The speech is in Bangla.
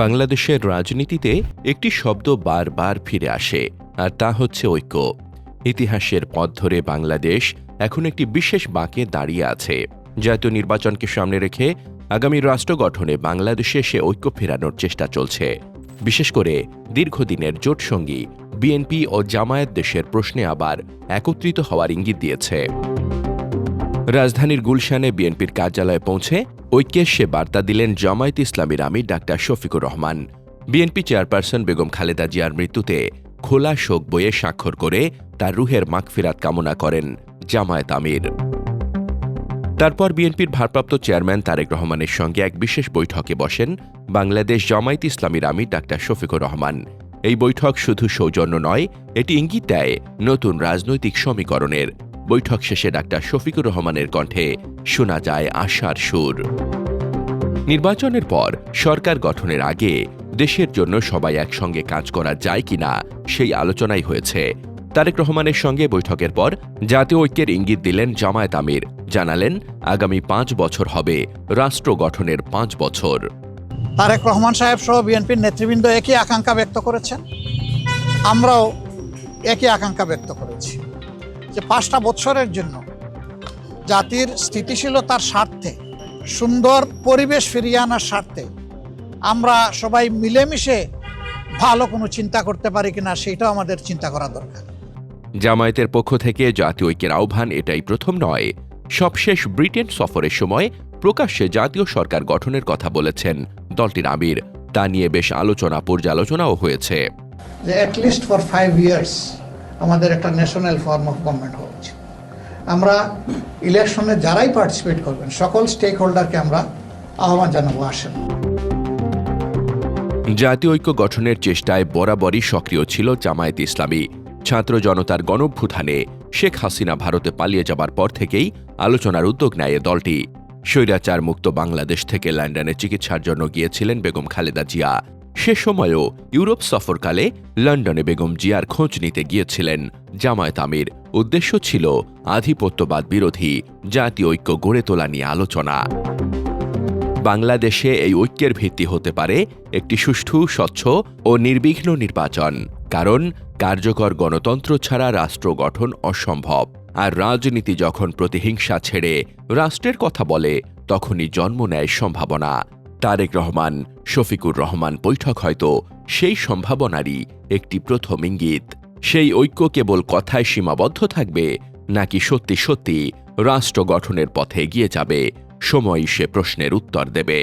বাংলাদেশের রাজনীতিতে একটি শব্দ বারবার ফিরে আসে, আর তা হচ্ছে ঐক্য। ইতিহাসের পথ ধরে বাংলাদেশ এখন একটি বিশেষ বাঁকে দাঁড়িয়ে আছে। জাতীয় নির্বাচনকে সামনে রেখে আগামী রাষ্ট্র গঠনে বাংলাদেশে সে ঐক্য ফেরানোর চেষ্টা চলছে। বিশেষ করে দীর্ঘদিনের জোটসঙ্গী বিএনপি ও জামায়াত দেশের প্রশ্নে আবার একত্রিত হওয়ার ইঙ্গিত দিয়েছে। রাজধানীর গুলশানে বিএনপির কার্যালয়ে পৌঁছে ঐক্যের সে বার্তা দিলেন জামায়াতে ইসলামীর আমির doctor Shafiqur Rahman. BNP chairperson Begum Khaleda জিয়ার মৃত্যুতে খোলা শোক বইয়ে স্বাক্ষর করে তার রুহের মাগফিরাত কামনা করেন জামায়াত আমির। তারপর বিএনপির ভারপ্রাপ্ত চেয়ারম্যান তারেক রহমানের সঙ্গে এক বিশেষ বৈঠকে বসেন বাংলাদেশ জামায়াতে ইসলামীর আমির ডাক্তার শফিকুর রহমান। এই বৈঠক শুধু সৌজন্য নয়, এটি ইঙ্গিত দেয় নতুন রাজনৈতিক সমীকরণের। বৈঠক শেষে ডাক্তার শফিকুর রহমানের কণ্ঠে শোনা যায় আশার সুর। নির্বাচনের পর সরকার গঠনের আগে দেশের জন্য সবাই একসঙ্গে কাজ করা যায় কিনা সেই আলোচনাই হয়েছে। তারেক রহমানের সঙ্গে বৈঠকের পর জাতীয় ঐক্যের ইঙ্গিত দিলেন জামায়াত আমির। জানালেন আগামী 5 বছর হবে রাষ্ট্র গঠনের 5 বছর। তারেক রহমান সাহেব সহ বিএনপির নেতৃবৃন্দ একই আকাঙ্ক্ষা ব্যক্ত করেছেন, আমরাও একই আকাঙ্ক্ষা ব্যক্ত করেছি যে 5টা বছরের জন্য জাতির স্থিতিশীলতার স্বার্থে, সুন্দর পরিবেশ ফিরিয়ে আনার স্বার্থে আমরা সবাই মিলেমিশে ভালো কোনো চিন্তা করতে পারি কিনা সেটাও আমাদের চিন্তা করা দরকার। জামায়াতের পক্ষ থেকে জাতীয় ঐক্যের আহ্বান এটাই প্রথম নয়। সবশেষ ব্রিটেন সফরের সময় প্রকাশ্যে জাতীয় সরকার গঠনের কথা বলেছেন দলটির আমির। তা নিয়ে বেশ আলোচনা পর্যালোচনাও হয়েছে। যে অ্যাটলিস্ট ফর 5 ইয়ার্স আমাদের একটা ন্যাশনাল ফর্ম অফ গভর্নমেন্ট হওয়া উচিত। আমরা ইলেকশনে যারাই পার্টিসিপেট করবেন সকল স্টেক হোল্ডারকে আমরা আহ্বান জানাবো, আসেন। জাতীয় ঐক্য গঠনের চেষ্টায় বরাবরই সক্রিয় ছিল জামায়াতে ইসলামী। ছাত্র জনতার গণঅভ্যুত্থানে শেখ হাসিনা ভারতে পালিয়ে যাবার পর থেকেই আলোচনার উদ্যোগ নেয় দলটি। স্বৈরাচার মুক্ত বাংলাদেশ থেকে লন্ডনে চিকিৎসার জন্য গিয়েছিলেন বেগম খালেদা জিয়া। সে সময়ও ইউরোপ সফরকালে লন্ডনে বেগম জিয়ার খোঁজ নিতে গিয়েছিলেন জামায়াত আমির। উদ্দেশ্য ছিল আধিপত্যবাদ বিরোধী জাতীয় ঐক্য গড়ে তোলা নিয়ে আলোচনা। বাংলাদেশে এই ঐক্যের ভিত্তি হতে পারে একটি সুষ্ঠু, স্বচ্ছ ও নির্বিঘ্ন নির্বাচন। কারণ কার্যকর গণতন্ত্র ছাড়া রাষ্ট্র গঠন অসম্ভব। আর রাজনীতি যখন প্রতিহিংসা ছেড়ে রাষ্ট্রের কথা বলে তখনই জন্ম নেয় সম্ভাবনা। তারেক রহমান, শফিকুর রহমান বৈঠক হয়তো সেই সম্ভাবনারই একটি প্রথম ইঙ্গিত। সেই ঐক্য কেবল কথায় সীমাবদ্ধ থাকবে নাকি সত্যি সত্যি রাষ্ট্র গঠনের পথে এগিয়ে যাবে, সময়ই সে প্রশ্নের উত্তর দেবে।